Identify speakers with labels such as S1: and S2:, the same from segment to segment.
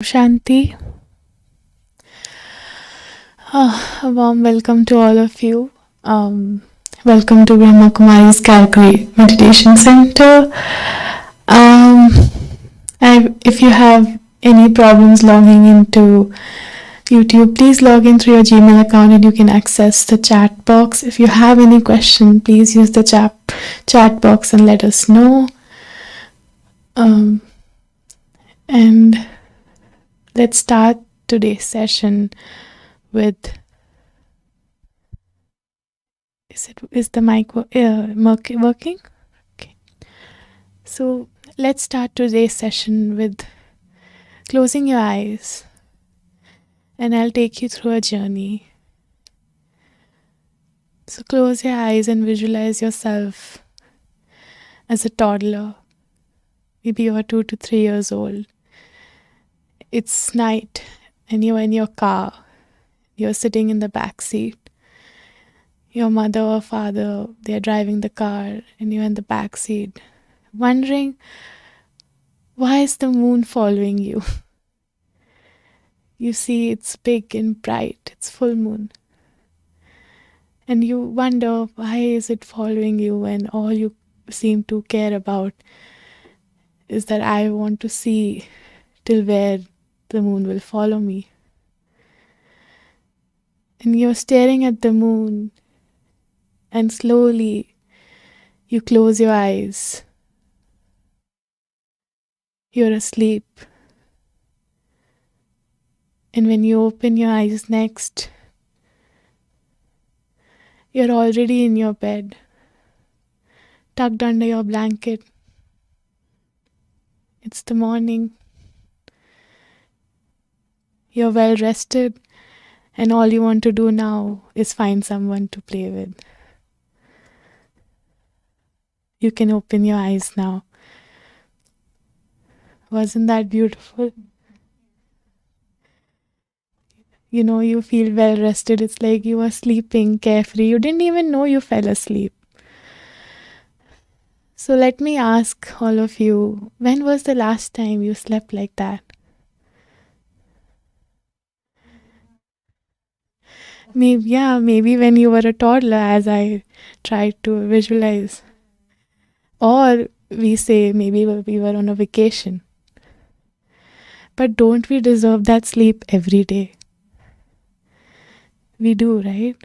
S1: Shanti. A warm welcome to all of you. Welcome to Brahma Kumari's Calgary Meditation Center. Um, if you have any problems logging into YouTube, please log in through your Gmail account and you can access the chat box. If you have any question, please use the chat box and let us know. And let's start today's session with is the mic working? Okay. So let's start today's session with closing your eyes, and I'll take you through a journey. So close your eyes and visualize yourself as a toddler. Maybe you are 2 to 3 years old. It's night and you're in your car. You're sitting in the back seat. Your mother or father, they're driving the car and you're in the back seat, wondering, why is the moon following you? You see it's big and bright, it's full moon. And you wonder, why is it following you when all you seem to care about is that I want to see till where the moon will follow me. And you're staring at the moon, and slowly you close your eyes. You're asleep. And when you open your eyes next, you're already in your bed, tucked under your blanket. It's the morning. You're well rested, and all you want to do now is find someone to play with. You can open your eyes now. Wasn't that beautiful? You know, you feel well rested. It's like you were sleeping carefree. You didn't even know you fell asleep. So let me ask all of you, when was the last time you slept like that? Maybe when you were a toddler, as I tried to visualize. Or we say maybe we were on a vacation. But don't we deserve that sleep every day? We do, right?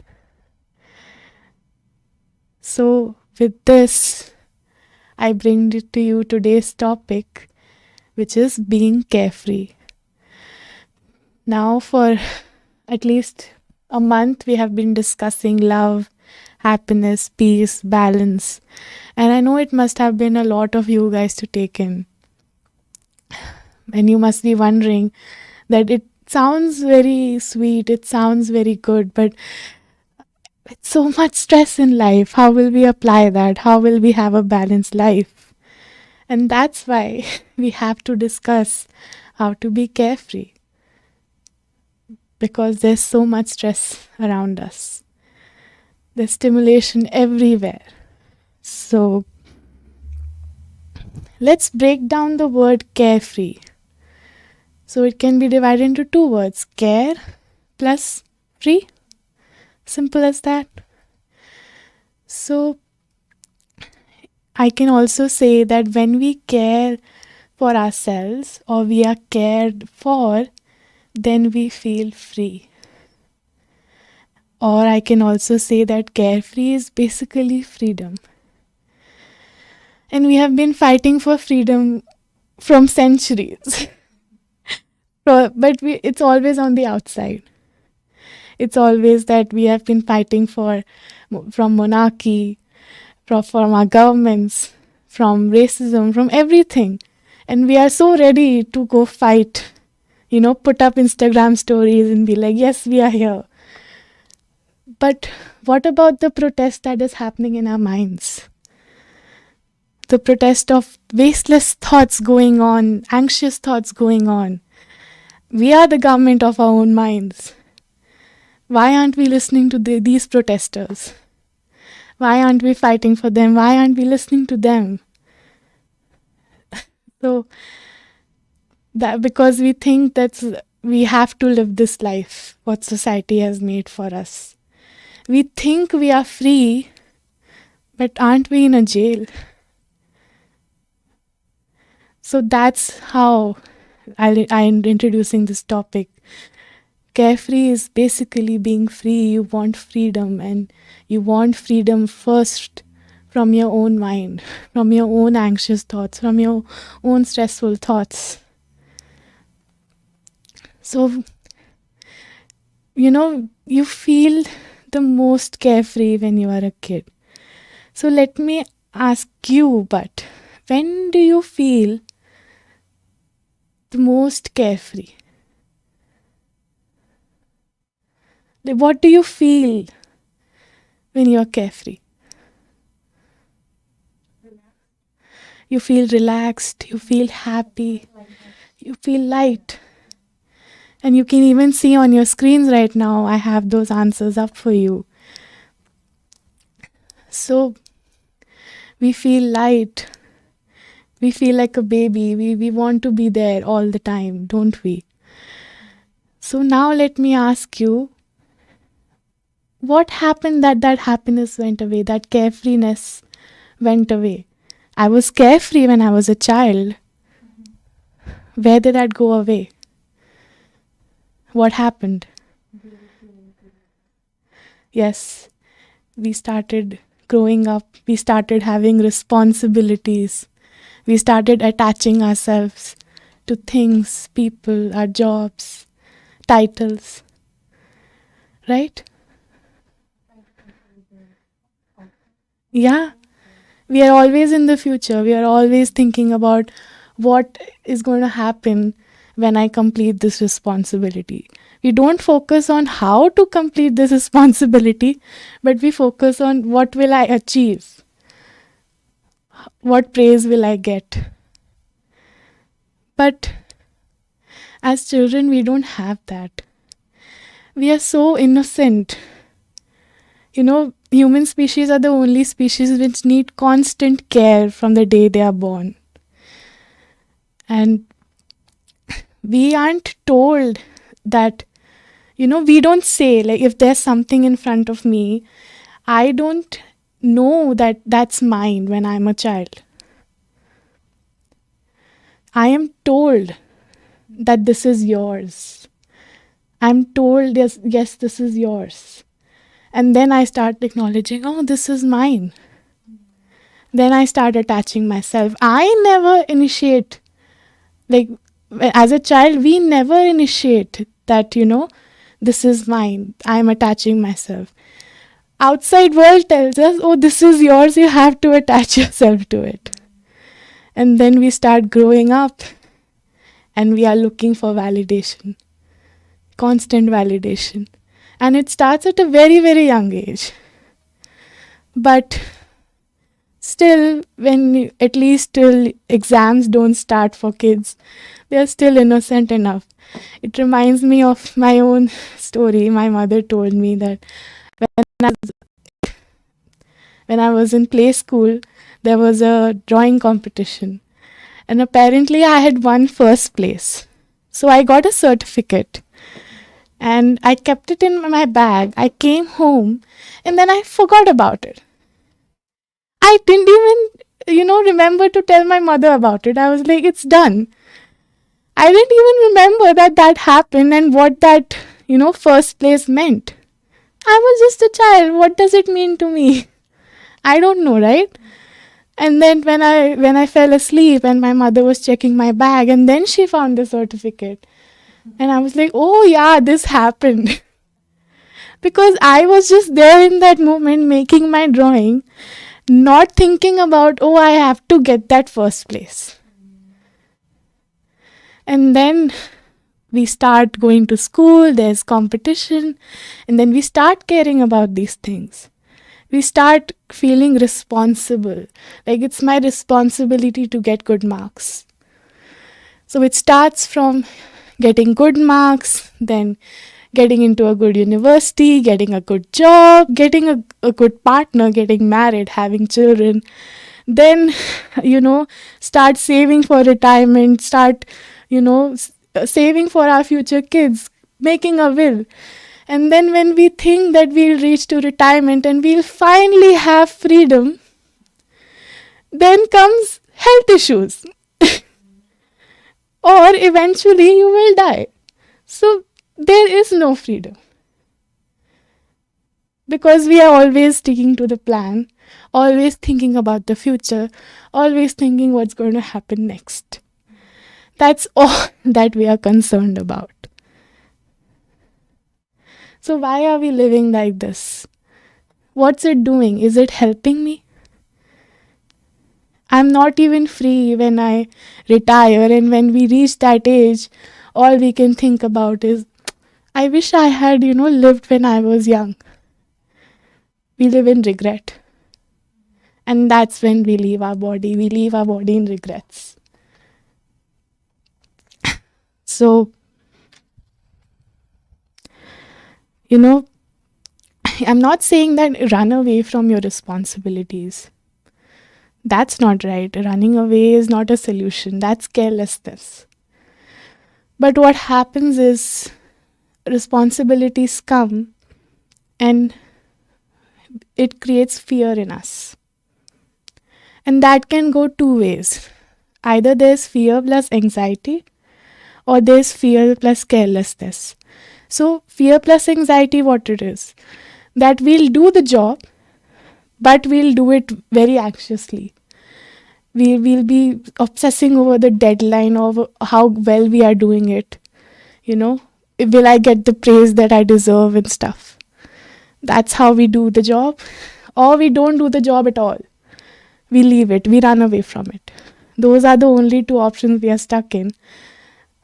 S1: So with this, I bring it to you today's topic, which is being carefree. Now for at least a month, we have been discussing love, happiness, peace, balance. And I know it must have been a lot of you guys to take in. And you must be wondering that it sounds very sweet, it sounds very good, but with so much stress in life, how will we apply that? How will we have a balanced life? And that's why we have to discuss how to be carefree. Because there's so much stress around us. There's stimulation everywhere. So let's break down the word carefree. So it can be divided into two words, care plus free. Simple as that. So I can also say that when we care for ourselves or we are cared for, then we feel free. Or I can also say that carefree is basically freedom. And we have been fighting for freedom from centuries. But it's always on the outside. It's always that we have been fighting from monarchy, from our governments, from racism, from everything. And we are so ready to go fight, put up Instagram stories and be like, yes, we are here. But what about the protest that is happening in our minds? The protest of wasteless thoughts going on, anxious thoughts going on. We are the government of our own minds. Why aren't we listening to these protesters? Why aren't we fighting for them? Why aren't we listening to them? So that because we think that we have to live this life what society has made for us. We think we are free, but aren't we in a jail? So that's how I'm introducing this topic. Carefree is basically being free. You want freedom, and you want freedom first from your own mind, from your own anxious thoughts, from your own stressful thoughts. So, you feel the most carefree when you are a kid. So, let me ask you, but when do you feel the most carefree? What do you feel when you are carefree? You feel relaxed, you feel happy, you feel light. And you can even see on your screens right now, I have those answers up for you. So we feel light. We feel like a baby. We want to be there all the time, don't we? So now let me ask you, what happened that happiness went away, that carefreeness went away? I was carefree when I was a child. Where did that go away? What happened? Yes, we started growing up. We started having responsibilities. We started attaching ourselves to things, people, our jobs, titles. Right? Yeah. We are always in the future. We are always thinking about what is going to happen when I complete this responsibility. We don't focus on how to complete this responsibility, but we focus on what will I achieve? What praise will I get? But as children, we don't have that. We are so innocent. Human species are the only species which need constant care from the day they are born. And we aren't told that, we don't say, like, if there's something in front of me, I don't know that that's mine when I'm a child. I am told that this is yours. I'm told, yes, this is yours. And then I start acknowledging, oh, this is mine. Then I start attaching myself. I never initiate, like, as a child, we never initiate that, this is mine. I'm attaching myself. Outside world tells us, oh, this is yours. You have to attach yourself to it. And then we start growing up and we are looking for validation, constant validation. And it starts at a very, very young age. But still, at least till exams don't start for kids, they are still innocent enough. It reminds me of my own story. My mother told me that when I was in play school, there was a drawing competition. And apparently I had won first place. So I got a certificate. And I kept it in my bag. I came home and then I forgot about it. I didn't even, remember to tell my mother about it. I was like, it's done. I didn't even remember that happened and what that, first place meant. I was just a child. What does it mean to me? I don't know, right? And then when I fell asleep and my mother was checking my bag and then she found the certificate. And I was like, oh yeah, this happened. Because I was just there in that moment making my drawing, not thinking about, oh, I have to get that first place. And then we start going to school, there's competition, and then we start caring about these things. We start feeling responsible. Like, it's my responsibility to get good marks. So it starts from getting good marks, then getting into a good university, getting a good job, getting a good partner, getting married, having children. Then, start saving for retirement, start, saving for our future kids, making a will. And then when we think that we'll reach to retirement and we'll finally have freedom, then comes health issues. Or eventually you will die. So there is no freedom. Because we are always sticking to the plan, always thinking about the future, always thinking what's going to happen next. That's all that we are concerned about. So why are we living like this? What's it doing? Is it helping me? I'm not even free when I retire, and when we reach that age, all we can think about is, I wish I had, lived when I was young. We live in regret. And that's when we leave our body. We leave our body in regrets. So, I'm not saying that run away from your responsibilities. That's not right. Running away is not a solution. That's carelessness. But what happens is responsibilities come and it creates fear in us. And that can go two ways. Either there's fear plus anxiety, or there's fear plus carelessness. So fear plus anxiety, what it is? That we'll do the job, but we'll do it very anxiously. We'll be obsessing over the deadline of how well we are doing it. Will I get the praise that I deserve and stuff? That's how we do the job. Or we don't do the job at all. We leave it. We run away from it. Those are the only two options we are stuck in.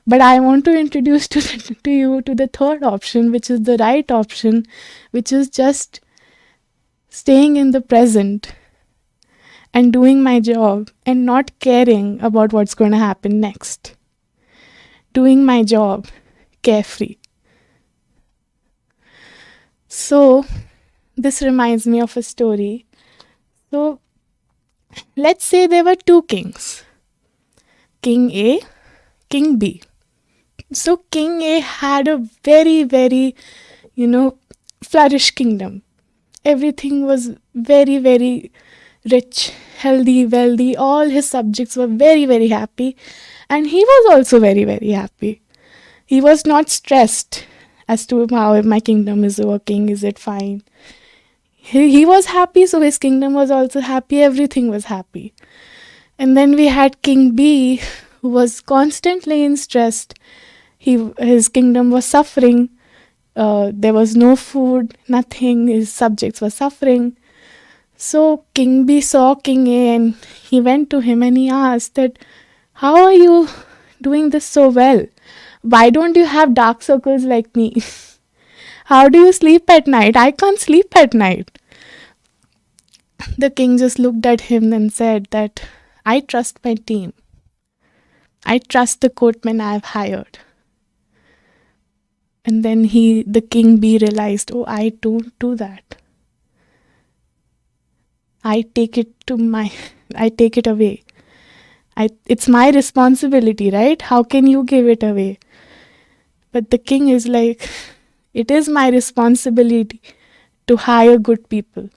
S1: But I want to introduce to you to the third option, which is the right option, which is just staying in the present and doing my job and not caring about what's going to happen next. Doing my job carefree. So, this reminds me of a story. So, let's say there were two kings, King A, King B. So, King A had a very, very, flourished kingdom. Everything was very, very rich, healthy, wealthy. All his subjects were very, very happy. And he was also very, very happy. He was not stressed as to how my kingdom is working, is it fine. He was happy, so his kingdom was also happy. Everything was happy. And then we had King B, who was constantly in stress. His kingdom was suffering. There was no food, nothing. His subjects were suffering. So King B saw King A and he went to him and he asked that, how are you doing this so well? Why don't you have dark circles like me? How do you sleep at night? I can't sleep at night. The king just looked at him and said that, I trust my team. I trust the courtmen I have hired. And then the King B realized, oh, I don't do that. I take it away. It's my responsibility, right? How can you give it away? But the king is like, it is my responsibility to hire good people.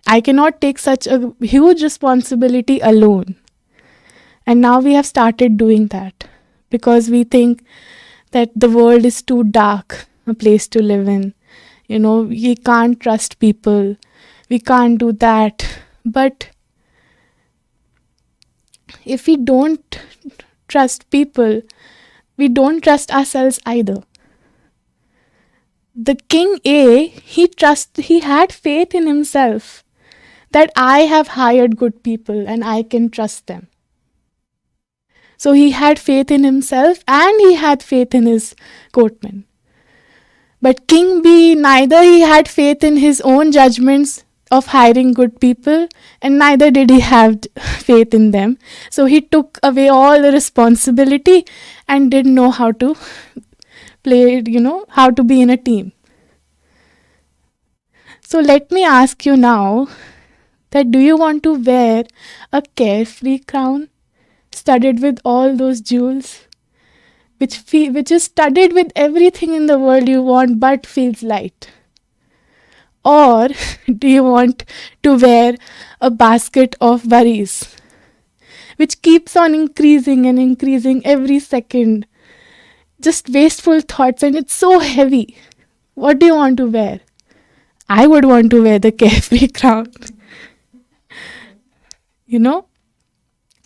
S1: I cannot take such a huge responsibility alone. And now we have started doing that because we think that the world is too dark a place to live in. We can't trust people. We can't do that. But if we don't trust people, we don't trust ourselves either. The King A, he had faith in himself that I have hired good people and I can trust them. So he had faith in himself and he had faith in his courtmen. But King B, neither he had faith in his own judgments of hiring good people and neither did he have faith in them. So he took away all the responsibility and didn't know how to play, how to be in a team. So let me ask you now that do you want to wear a carefree crown, studded with all those jewels, which is studded with everything in the world you want but feels light? Or do you want to wear a basket of worries which keeps on increasing and increasing every second? Just wasteful thoughts, and it's so heavy. What do you want to wear? I would want to wear the carefree crown, you know?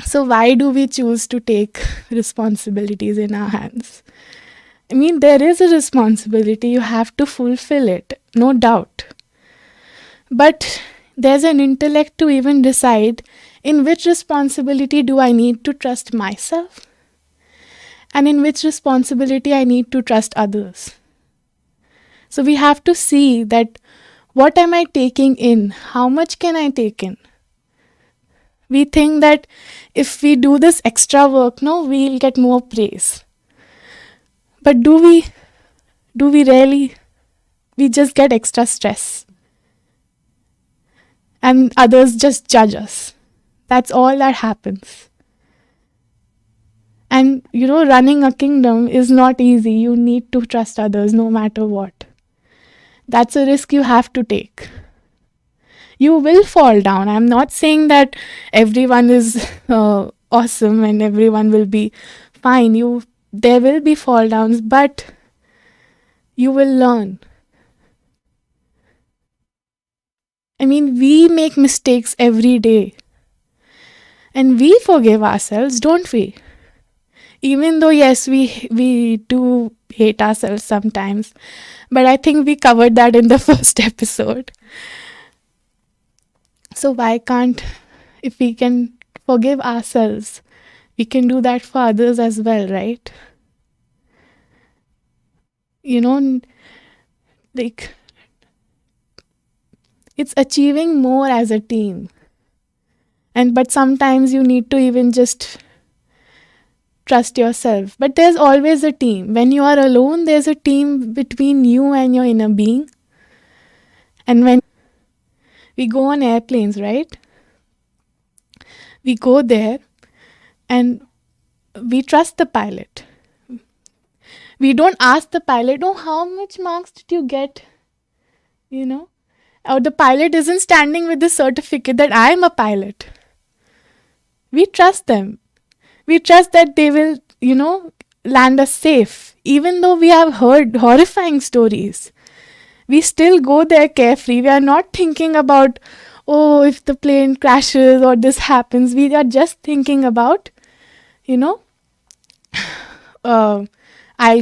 S1: So, why do we choose to take responsibilities in our hands? I mean, there is a responsibility, you have to fulfill it, no doubt. But there's an intellect to even decide in which responsibility do I need to trust myself and in which responsibility I need to trust others. So we have to see that what am I taking in? How much can I take in? We think that if we do this extra work, no, we'll get more praise. But do we really? We just get extra stress. And others just judge us. That's all that happens. And running a kingdom is not easy. You need to trust others no matter what. That's a risk you have to take. You will fall down. I'm not saying that everyone is awesome and everyone will be fine. There will be fall downs, but you will learn. I mean, we make mistakes every day. And we forgive ourselves, don't we? Even though, yes, we do hate ourselves sometimes. But I think we covered that in the first episode. So why can't, if we can forgive ourselves, we can do that for others as well, right? Like, it's achieving more as a team. But sometimes you need to even just trust yourself. But there's always a team. When you are alone, there's a team between you and your inner being. And when we go on airplanes, right? We go there and we trust the pilot. We don't ask the pilot, oh, how much marks did you get? Or the pilot isn't standing with the certificate that I am a pilot. We trust them. We trust that they will, land us safe. Even though we have heard horrifying stories, we still go there carefree. We are not thinking about, oh, if the plane crashes or this happens. We are just thinking about, I'll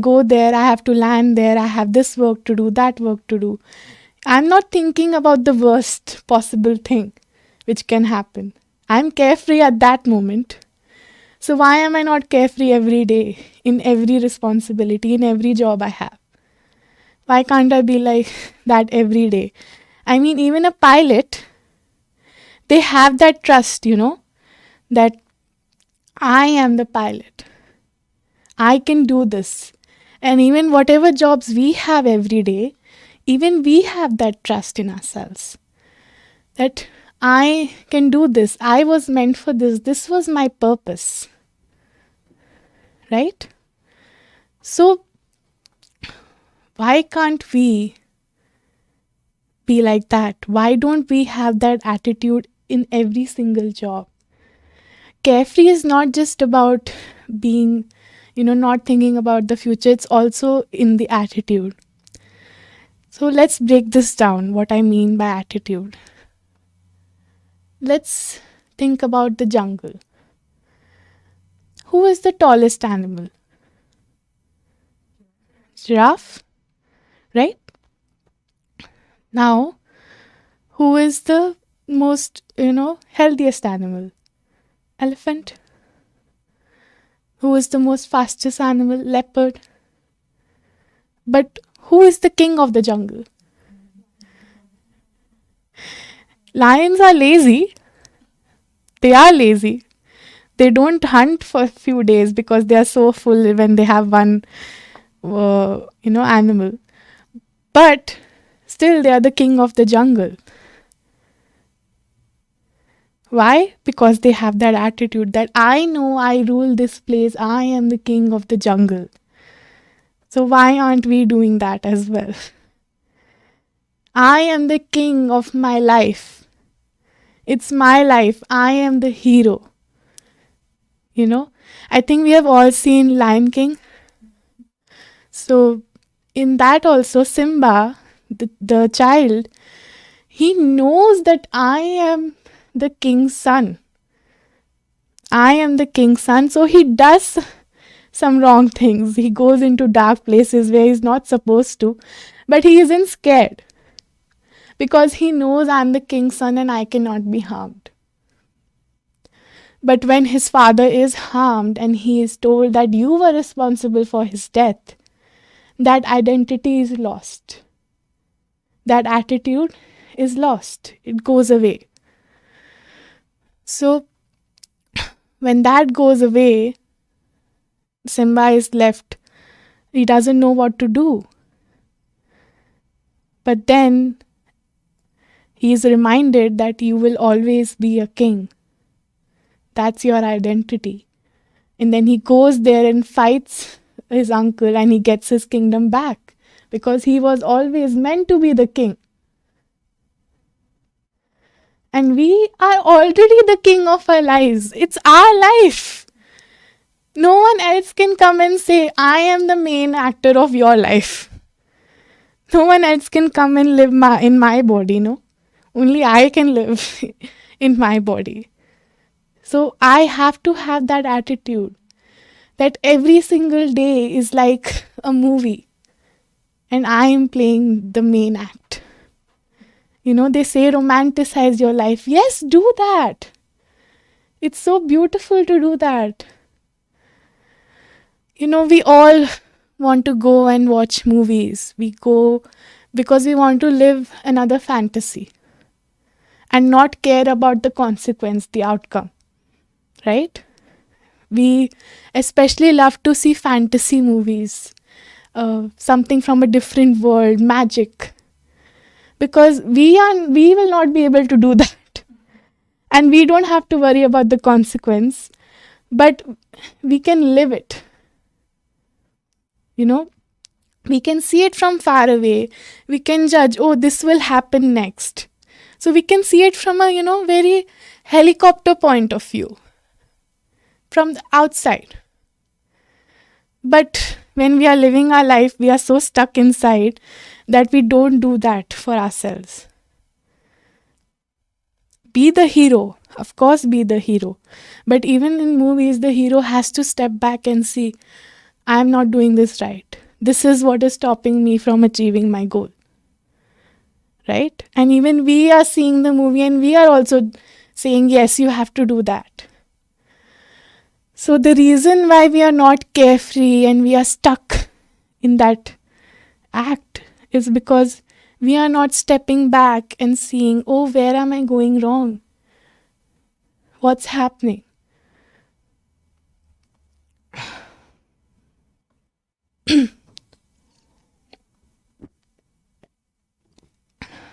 S1: go there, I have to land there, I have this work to do, that work to do. I'm not thinking about the worst possible thing which can happen. I'm carefree at that moment. So why am I not carefree every day, in every responsibility, in every job I have? Why can't I be like that every day? I mean, even a pilot, they have that trust, that I am the pilot. I can do this. And even whatever jobs we have every day, even we have that trust in ourselves. That I can do this. I was meant for this. This was my purpose. Right? So, why can't we be like that? Why don't we have that attitude in every single job? Carefree is not just about being, not thinking about the future. It's also in the attitude. So let's break this down, what I mean by attitude. Let's think about the jungle. Who is the tallest animal? Giraffe, right? Now, who is the most, healthiest animal? Elephant. Who is the most fastest animal? Leopard. But who is the king of the jungle? Lions are lazy. They are lazy. They don't hunt for a few days because they are so full when they have one, animal. But still, they are the king of the jungle. Why? Because they have that attitude that I know I rule this place, I am the king of the jungle. So why aren't we doing that as well? I am the king of my life. It's my life. I am the hero. You know, I think we have all seen Lion King. So, in that also, Simba, the child, he knows that I am the king's son. I am the king's son. So, he does some wrong things. He goes into dark places where he's not supposed to, but he isn't scared because he knows I'm the king's son and I cannot be harmed. But when his father is harmed and he is told that you were responsible for his death, that identity is lost. That attitude is lost. It goes away. So, when that goes away, Simba is left. He doesn't know what to do. But then he is reminded that you will always be a king. That's your identity. And then he goes there and fights his uncle and he gets his kingdom back because he was always meant to be the king. And we are already the king of our lives. It's our life. No one else can come and say, I am the main actor of your life. No one else can come and live in my body, no? Only I can live in my body. So I have to have that attitude that every single day is like a movie and I am playing the main act. You know, they say romanticize your life. Yes, do that. It's so beautiful to do that. You know, we all want to go and watch movies. We go because we want to live another fantasy and not care about the consequence, the outcome, right? We especially love to see fantasy movies, something from a different world, magic, because we will not be able to do that, and we don't have to worry about the consequence, but we can live it. You know, we can see it from far away. We can judge, oh, this will happen next. So we can see it from a, very helicopter point of view, from the outside. But when we are living our life, we are so stuck inside that we don't do that for ourselves. Be the hero. Of course, be the hero. But even in movies, the hero has to step back and see, I am not doing this right. This is what is stopping me from achieving my goal. Right? And even we are seeing the movie and we are also saying, yes, you have to do that. So the reason why we are not carefree and we are stuck in that act is because we are not stepping back and seeing, oh, where am I going wrong? What's happening?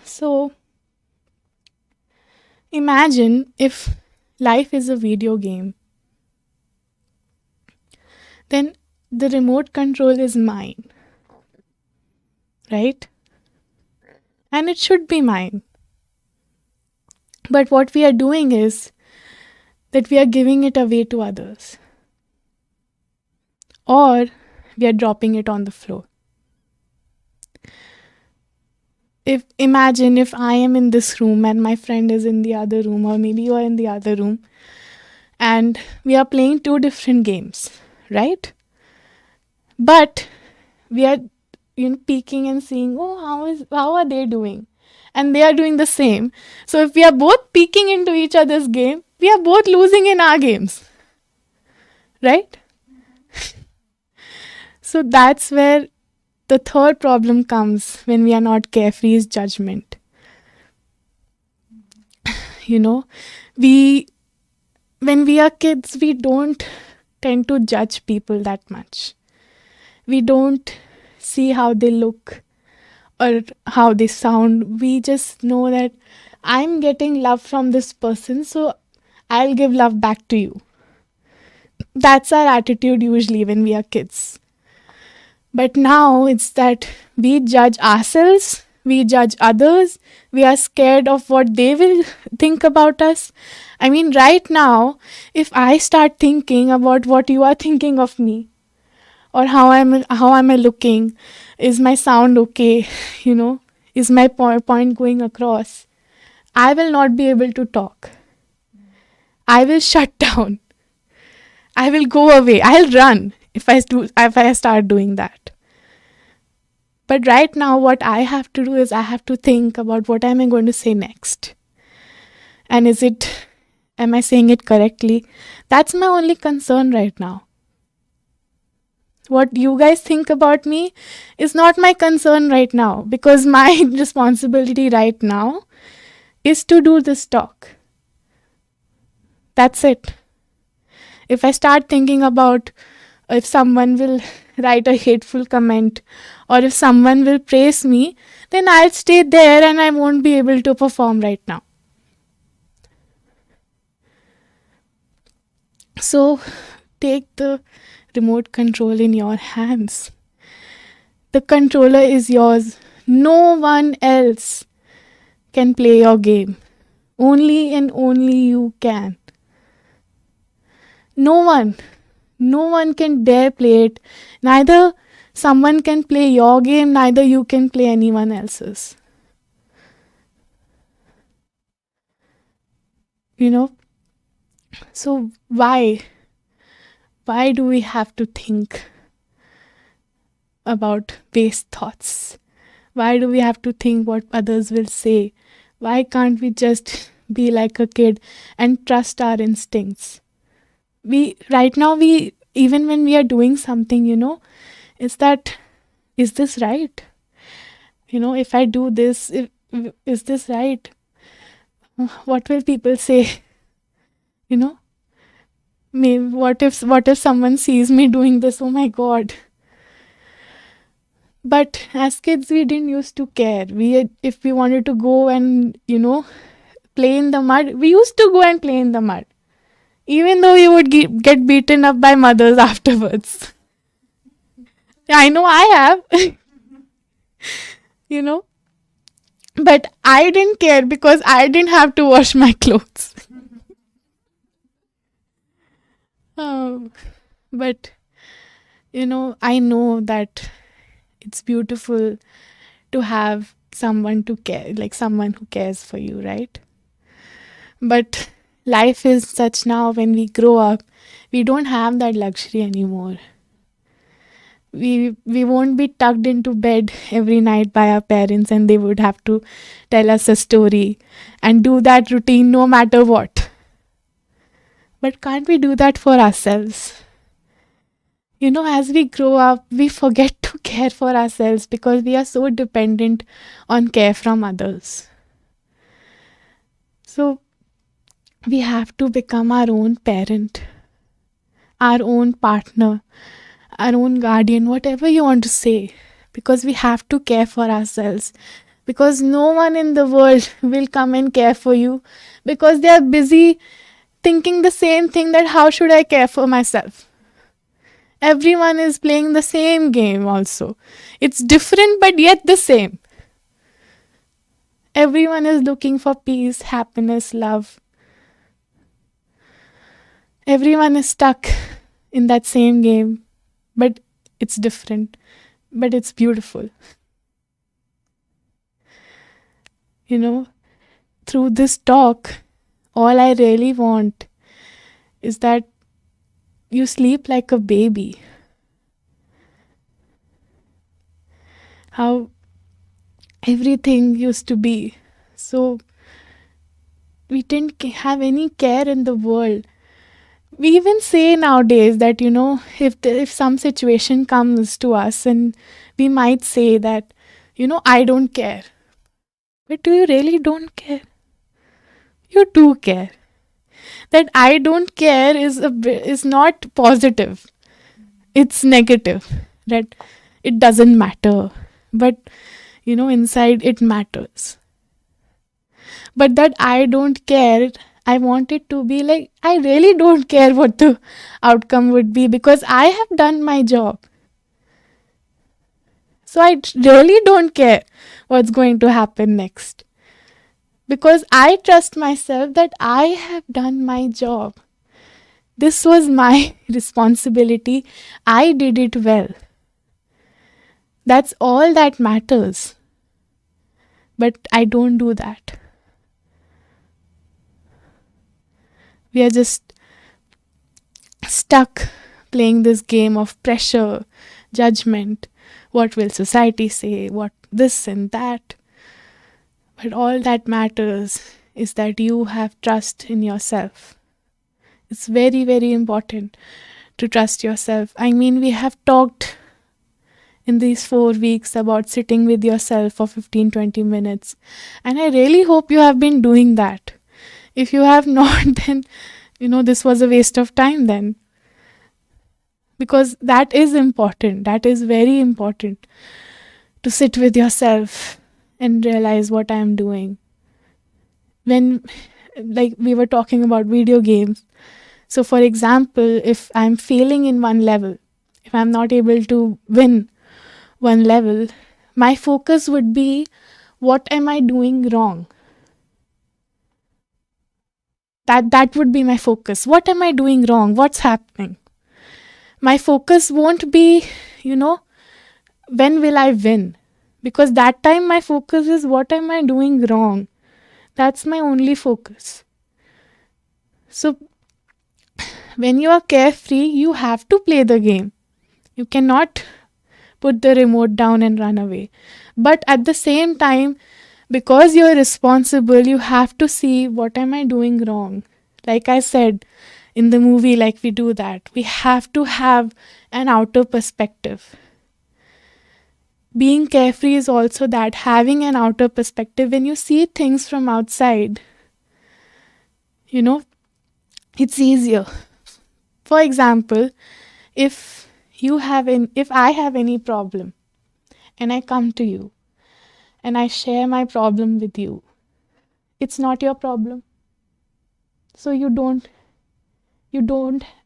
S1: So, imagine if life is a video game, then the remote control is mine, right? And it should be mine. But what we are doing is that we are giving it away to others, or we are dropping it on the floor. Imagine if I am in this room and my friend is in the other room, or maybe you are in the other room, and we are playing two different games, right? But we are peeking and seeing, oh, how are they doing? And they are doing the same. So if we are both peeking into each other's game, we are both losing in our games, right? So that's where the third problem comes when we are not carefree, is judgment. When we are kids, we don't tend to judge people that much. We don't see how they look or how they sound. We just know that I'm getting love from this person, so I'll give love back to you. That's our attitude usually when we are kids. But now it's that we judge ourselves, we judge others, we are scared of what they will think about us. I mean, right now, if I start thinking about what you are thinking of me, or how am I looking, is my sound okay, you know, is my point going across, I will not be able to talk. I will shut down. I will go away. I'll run if I start doing that. But right now, what I have to do is I have to think about what am I going to say next. And am I saying it correctly? That's my only concern right now. What you guys think about me is not my concern right now, because my responsibility right now is to do this talk. That's it. If I start thinking about if someone will write a hateful comment or if someone will praise me, then I'll stay there and I won't be able to perform right now. So take the remote control in your hands. The controller is yours. No one else can play your game. Only and only you can. No one can dare play it. Neither someone can play your game, neither you can play anyone else's. You know? So why do we have to think about waste thoughts? Why do we have to think what others will say? Why can't we just be like a kid and trust our instincts? Right now, even when we are doing something, is this right? If I do this, is this right? What will people say? Maybe what if someone sees me doing this? Oh my God. But as kids, we didn't used to care. If we wanted to go and play in the mud, we used to go and play in the mud, even though we would get beaten up by mothers afterwards. I know I have, you know, but I didn't care because I didn't have to wash my clothes. But I know that it's beautiful to have someone to care, like someone who cares for you, right? But life is such now, when we grow up, we don't have that luxury anymore. We won't be tucked into bed every night by our parents and they would have to tell us a story and do that routine no matter what. But can't we do that for ourselves? As we grow up, we forget to care for ourselves because we are so dependent on care from others. So we have to become our own parent, our own partner, our own guardian, whatever you want to say, because we have to care for ourselves. Because no one in the world will come and care for you because they are busy thinking the same thing, that how should I care for myself? Everyone is playing the same game also. It's different but yet the same. Everyone is looking for peace, happiness, love. Everyone is stuck in that same game, but it's different, but it's beautiful. Through this talk, all I really want is that you sleep like a baby. How everything used to be. So we didn't have any care in the world. We even say nowadays that, if some situation comes to us and we might say that, I don't care. But do you really don't care? You do care. That I don't care is not positive. It's negative. That it doesn't matter. But, inside it matters. But that I don't care, I want it to be like, I really don't care what the outcome would be because I have done my job. So I really don't care what's going to happen next. Because I trust myself that I have done my job. This was my responsibility. I did it well. That's all that matters. But I don't do that. We are just stuck playing this game of pressure, judgment. What will society say? What this and that? But all that matters is that you have trust in yourself. It's very, very important to trust yourself. I mean, we have talked in these 4 weeks about sitting with yourself for 15-20 minutes. And I really hope you have been doing that. If you have not, then, this was a waste of time then. Because that is important. That is very important to sit with yourself and realize what I am doing. When, like we were talking about video games. So, for example, if I'm failing in one level, if I'm not able to win one level, my focus would be, what am I doing wrong? That would be my focus. What am I doing wrong? What's happening? My focus won't be, when will I win? Because that time my focus is, what am I doing wrong? That's my only focus. So when you are carefree, you have to play the game. You cannot put the remote down and run away. But at the same time, because you're responsible, you have to see, what am I doing wrong? Like I said, in the movie, like we do that. We have to have an outer perspective. Being carefree is also that, having an outer perspective. When you see things from outside, it's easier. For example, if I have any problem and I come to you and I share my problem with you, it's not your problem. So you don't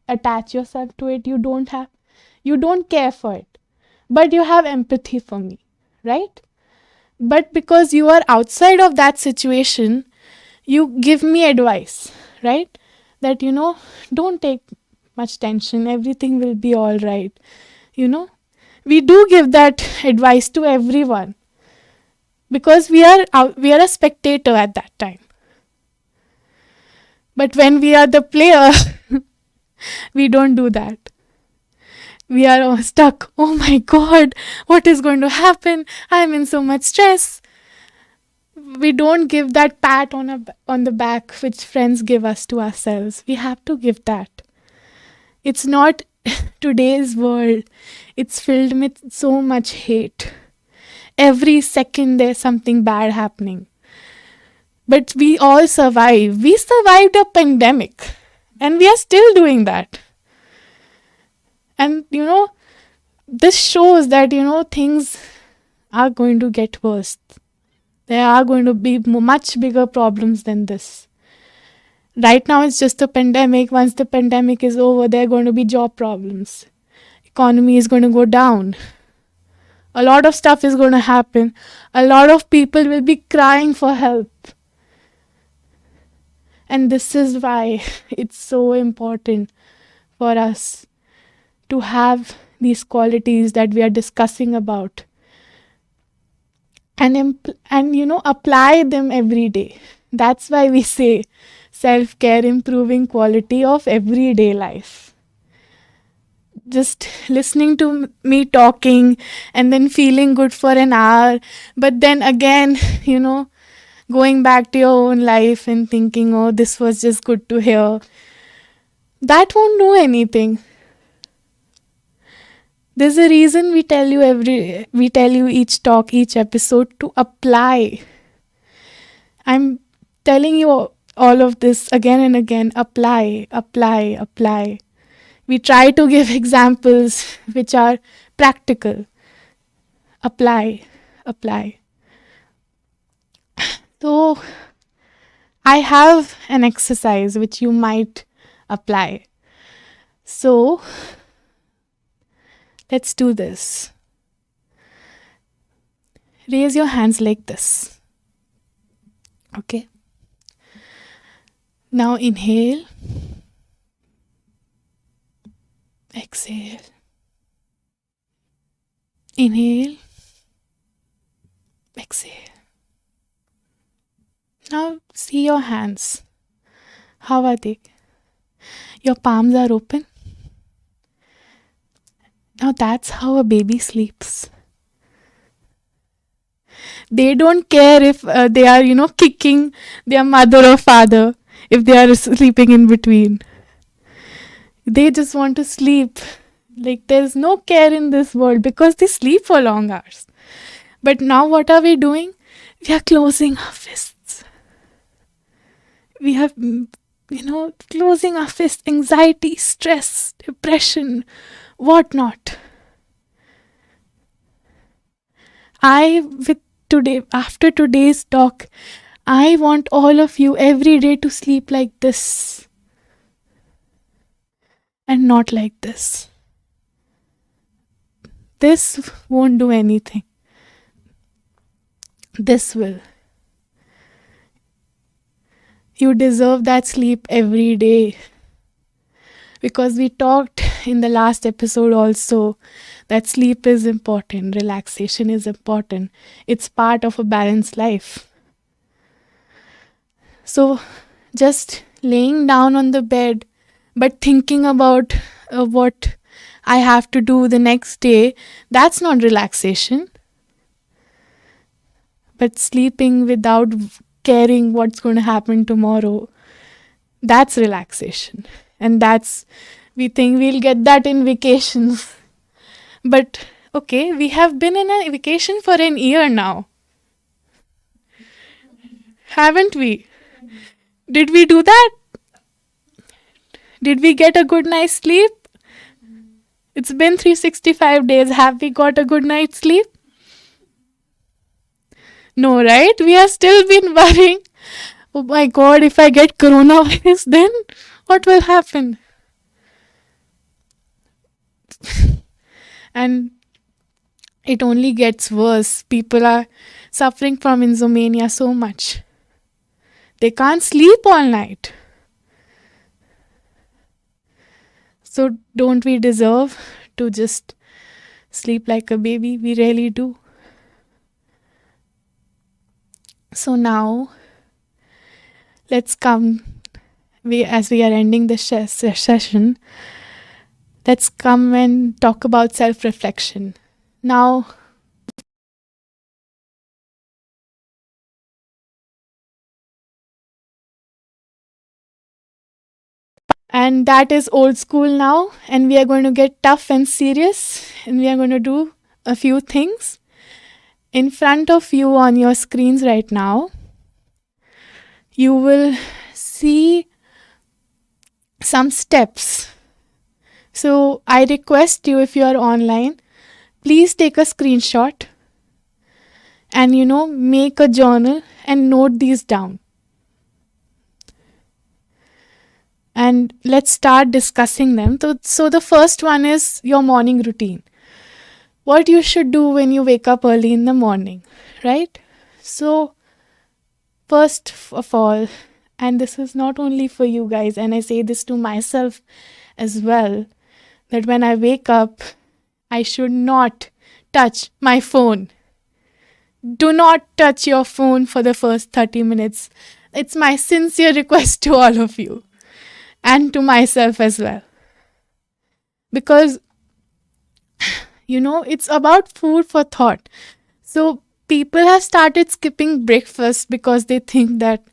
S1: attach yourself to it. You don't care for it, but you have empathy for me, right? But because you are outside of that situation, you give me advice, right? That, don't take much tension. Everything will be all right. We do give that advice to everyone because we are a spectator at that time. But when we are the player, we don't do that. We are all stuck. Oh my God, what is going to happen? I'm in so much stress. We don't give that pat on the back which friends give us to ourselves. We have to give that. It's not today's world. It's filled with so much hate. Every second there's something bad happening. But we all survive. We survived a pandemic. And we are still doing that. And, this shows that, things are going to get worse. There are going to be much bigger problems than this. Right now, it's just a pandemic. Once the pandemic is over, there are going to be job problems. Economy is going to go down. A lot of stuff is going to happen. A lot of people will be crying for help. And this is why it's so important for us to have these qualities that we are discussing about and apply them every day. That's why we say self-care, improving quality of everyday life. Just listening to me talking and then feeling good for an hour, but then again, going back to your own life and thinking, oh, this was just good to hear. That won't do anything. There's a reason we tell you each talk, each episode to apply. I'm telling you all of this again and again. Apply, apply, apply. We try to give examples which are practical. Apply, apply. So I have an exercise which you might apply. So let's do this. Raise your hands like this. Okay. Now inhale, exhale. Inhale, exhale. Now see your hands. How are they? Your palms are open. Now that's how a baby sleeps. They don't care if they are, kicking their mother or father if they are sleeping in between. They just want to sleep. Like there's no care in this world because they sleep for long hours. But now what are we doing? We are closing our fists. We have, closing our fists, anxiety, stress, depression, whatnot. After today's talk, I want all of you every day to sleep like this and not like this. This won't do anything. This will. You deserve that sleep every day. Because we talked in the last episode also that sleep is important, relaxation is important. It's part of a balanced life. So just laying down on the bed, but thinking about what I have to do the next day, that's not relaxation. But sleeping without caring what's going to happen tomorrow, that's relaxation. And we think we'll get that in vacations. But okay, we have been in a vacation for an year now. Haven't we? Did we do that? Did we get a good night's sleep? It's been 365 days. Have we got a good night's sleep? No, right? We have still been worrying. Oh my God, if I get coronavirus, then what will happen? And it only gets worse. People are suffering from insomnia so much. They can't sleep all night. So don't we deserve to just sleep like a baby? We really do. So now, let's come, as we are ending the session, let's come and talk about self-reflection. Now, and that is old school now, and we are going to get tough and serious, and we are going to do a few things. In front of you on your screens right now, you will see some steps. So I request you, if you are online, please take a screenshot and make a journal and note these down. And let's start discussing them. So the first one is your morning routine. What you should do when you wake up early in the morning, right? So first of all, and this is not only for you guys, and I say this to myself as well, that when I wake up, I should not touch my phone. Do not touch your phone for the first 30 minutes. It's my sincere request to all of you and to myself as well. Because, it's about food for thought. So people have started skipping breakfast because they think that,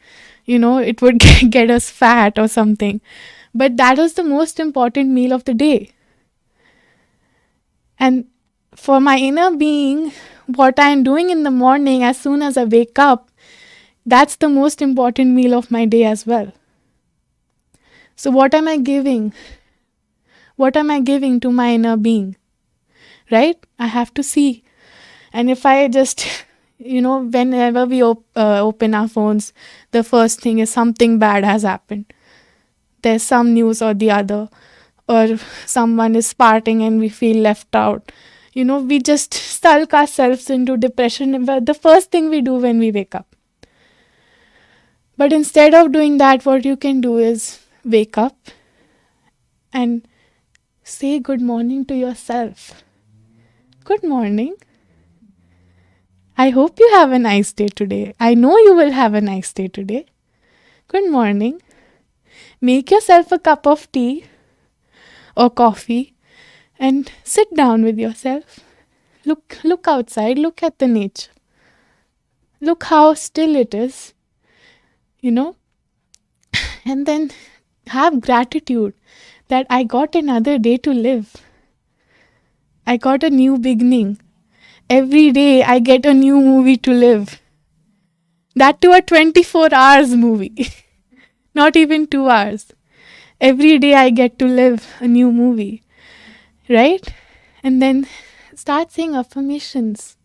S1: it would get us fat or something. But that is the most important meal of the day. And for my inner being, what I am doing in the morning as soon as I wake up, that's the most important meal of my day as well. So what am I giving? What am I giving to my inner being? Right? I have to see. And if I just, Whenever we open our phones, the first thing is something bad has happened. There's some news or the other, or someone is parting and we feel left out. We just sulk ourselves into depression. The first thing we do when we wake up. But instead of doing that, what you can do is wake up and say good morning to yourself. Good morning. I hope you have a nice day today. I know you will have a nice day today. Good morning. Make yourself a cup of tea or coffee and sit down with yourself. Look outside, look at the nature. Look how still it is, you know, and then have gratitude that I got another day to live. I got a new beginning. Every day I get a new movie to live. That too a 24 hours movie. Not even 2 hours. Every day I get to live a new movie. Right? And then start saying affirmations.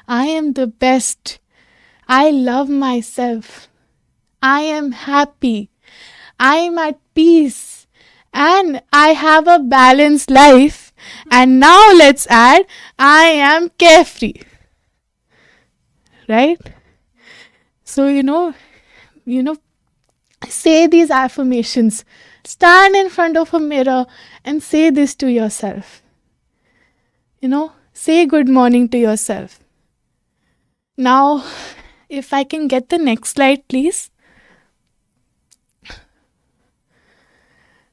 S1: I am the best. I love myself. I am happy. I am at peace. And I have a balanced life. And now let's add, I am carefree. Right? So, say these affirmations. Stand in front of a mirror and say this to yourself. Say good morning to yourself. Now, if I can get the next slide, please.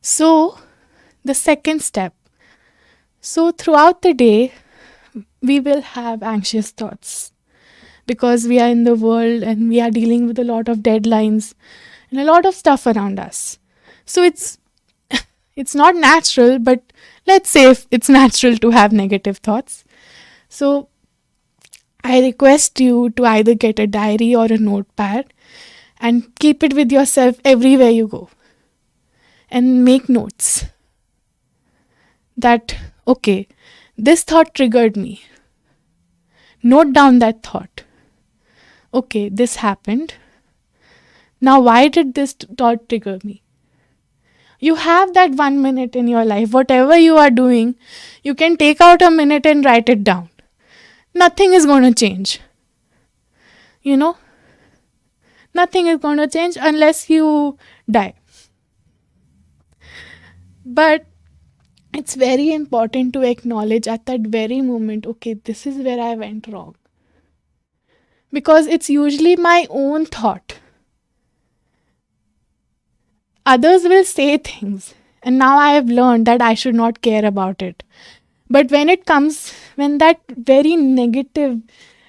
S1: So, the second step. So, throughout the day, we will have anxious thoughts because we are in the world and we are dealing with a lot of deadlines and a lot of stuff around us. So, it's not natural, but let's say it's natural to have negative thoughts. So, I request you to either get a diary or a notepad and keep it with yourself everywhere you go. And make notes that, okay, this thought triggered me. Note down that thought. Okay, this happened. Now, why did this thought trigger me? You have that 1 minute in your life. Whatever you are doing, you can take out a minute and write it down. Nothing is going to change. Nothing is going to change unless you die. But it's very important to acknowledge at that very moment, okay, this is where I went wrong. Because it's usually my own thought. Others will say things, and now I have learned that I should not care about it. But when that very negative,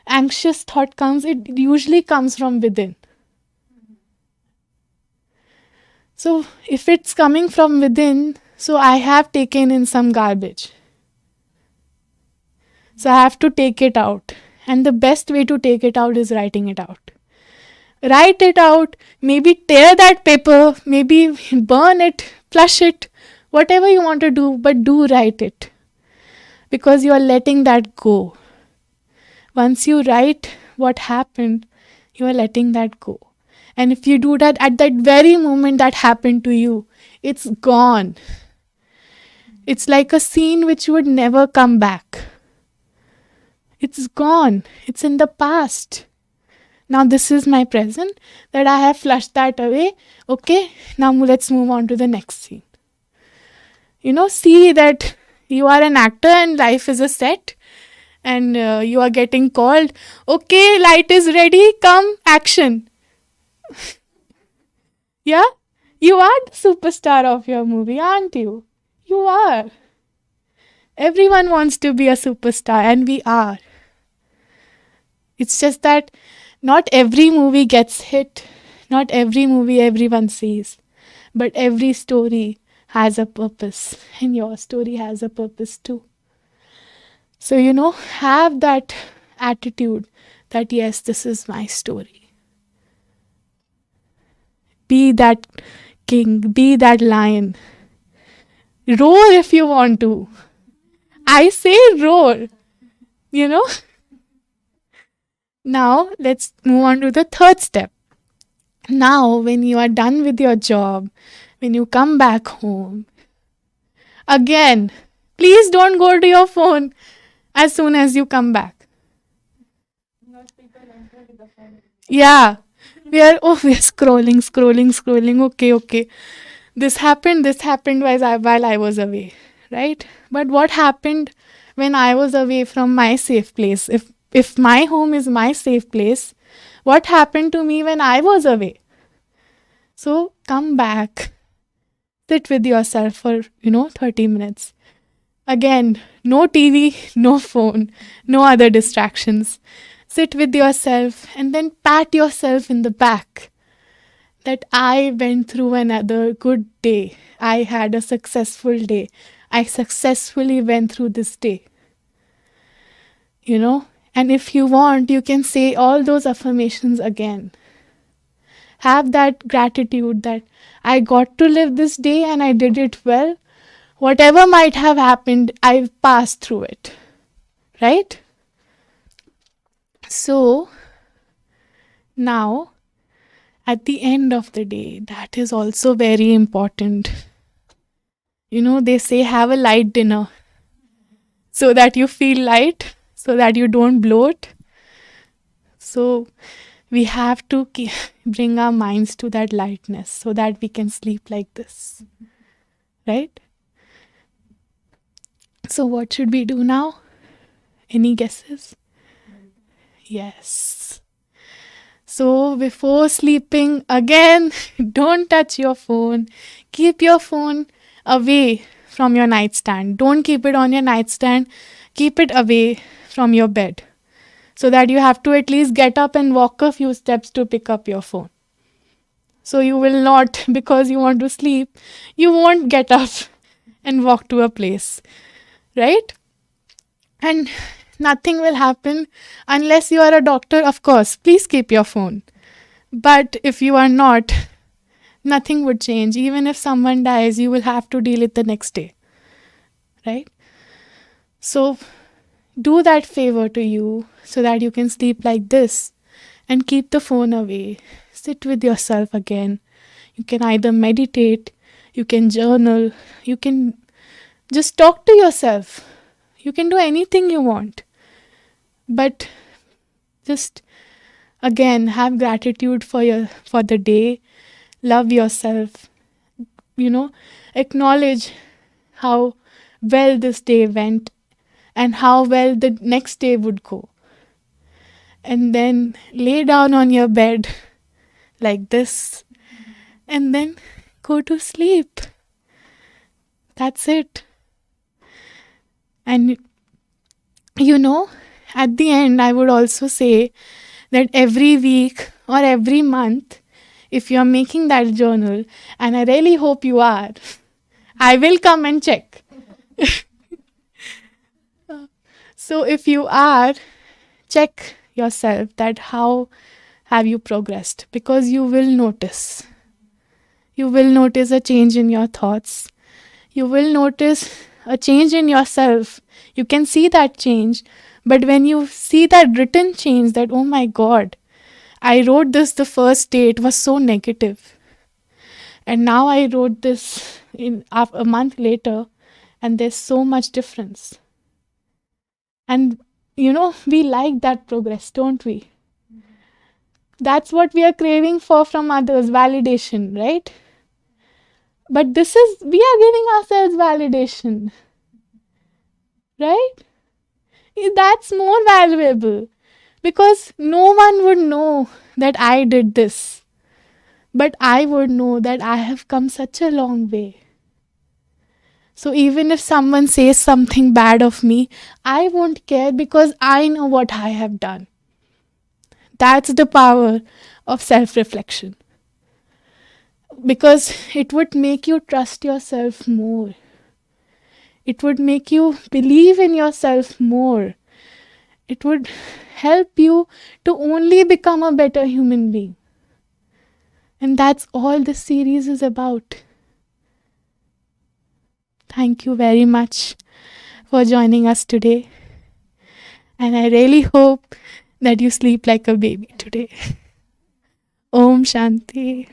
S1: anxious thought comes, it usually comes from within. So if it's coming from within, so I have taken in some garbage. So I have to take it out. And the best way to take it out is writing it out. Write it out, maybe tear that paper, maybe burn it, flush it, whatever you want to do, but do write it. Because you are letting that go. Once you write what happened, you are letting that go. And if you do that at that very moment that happened to you, it's gone. It's like a scene which would never come back. It's gone. It's in the past. Now this is my present that I have flushed that away. Okay, now let's move on to the next scene. See that you are an actor and life is a set and you are getting called. Okay, light is ready. Come, action. Yeah? You are the superstar of your movie, aren't you? You are. Everyone wants to be a superstar, and we are. It's just that not every movie gets hit. Not every movie everyone sees. But every story has a purpose, and your story has a purpose too. So, have that attitude that yes, this is my story. Be that king, be that lion. Roar if you want to. I say roar. Now, let's move on to the third step. Now, when you are done with your job, when you come back home, again, please don't go to your phone as soon as you come back. Yeah. We are scrolling. Okay. This happened while I was away, right? But what happened when I was away from my safe place? If my home is my safe place, what happened to me when I was away? So come back, sit with yourself for 30 minutes. Again, no TV, no phone, no other distractions. Sit with yourself and then pat yourself in the back that I went through another good day. I had a successful day. I successfully went through this day. And if you want, you can say all those affirmations again. Have that gratitude that I got to live this day and I did it well. Whatever might have happened, I've passed through it. Right? So, now, at the end of the day, that is also very important. They say have a light dinner so that you feel light, so that you don't bloat. So, we have to bring our minds to that lightness so that we can sleep like this. Right? So, what should we do now? Any guesses? Yes. So, before sleeping, again, don't touch your phone. Keep your phone away from your nightstand. Don't keep it on your nightstand. Keep it away from your bed so that you have to at least get up and walk a few steps to pick up your phone. So, you will not, because you want to sleep, you won't get up and walk to a place. Right? And nothing will happen unless you are a doctor. Of course, please keep your phone. But if you are not, nothing would change. Even if someone dies, you will have to deal it the next day. Right? So do that favor to you so that you can sleep like this and keep the phone away. Sit with yourself again. You can either meditate, you can journal, you can just talk to yourself. You can do anything you want. But just again have gratitude for the day. Love yourself. Acknowledge how well this day went and how well the next day would go. And then lay down on your bed like this and then go to sleep. That's it. And at the end, I would also say that every week or every month, if you're making that journal, and I really hope you are, I will come and check. So if you are, check yourself that how have you progressed, because you will notice. You will notice a change in your thoughts. You will notice a change in yourself. You can see that change. But when you see that written change, that, oh my God, I wrote this the first day, it was so negative. And now I wrote this a month later, and there's so much difference. And, we like that progress, don't we? That's what we are craving for from others, validation, right? But we are giving ourselves validation, right? That's more valuable because no one would know that I did this, but I would know that I have come such a long way. So even if someone says something bad of me, I won't care because I know what I have done. That's the power of self-reflection. Because it would make you trust yourself more. It would make you believe in yourself more. It would help you to only become a better human being. And that's all this series is about. Thank you very much for joining us today. And I really hope that you sleep like a baby today. Om Shanti.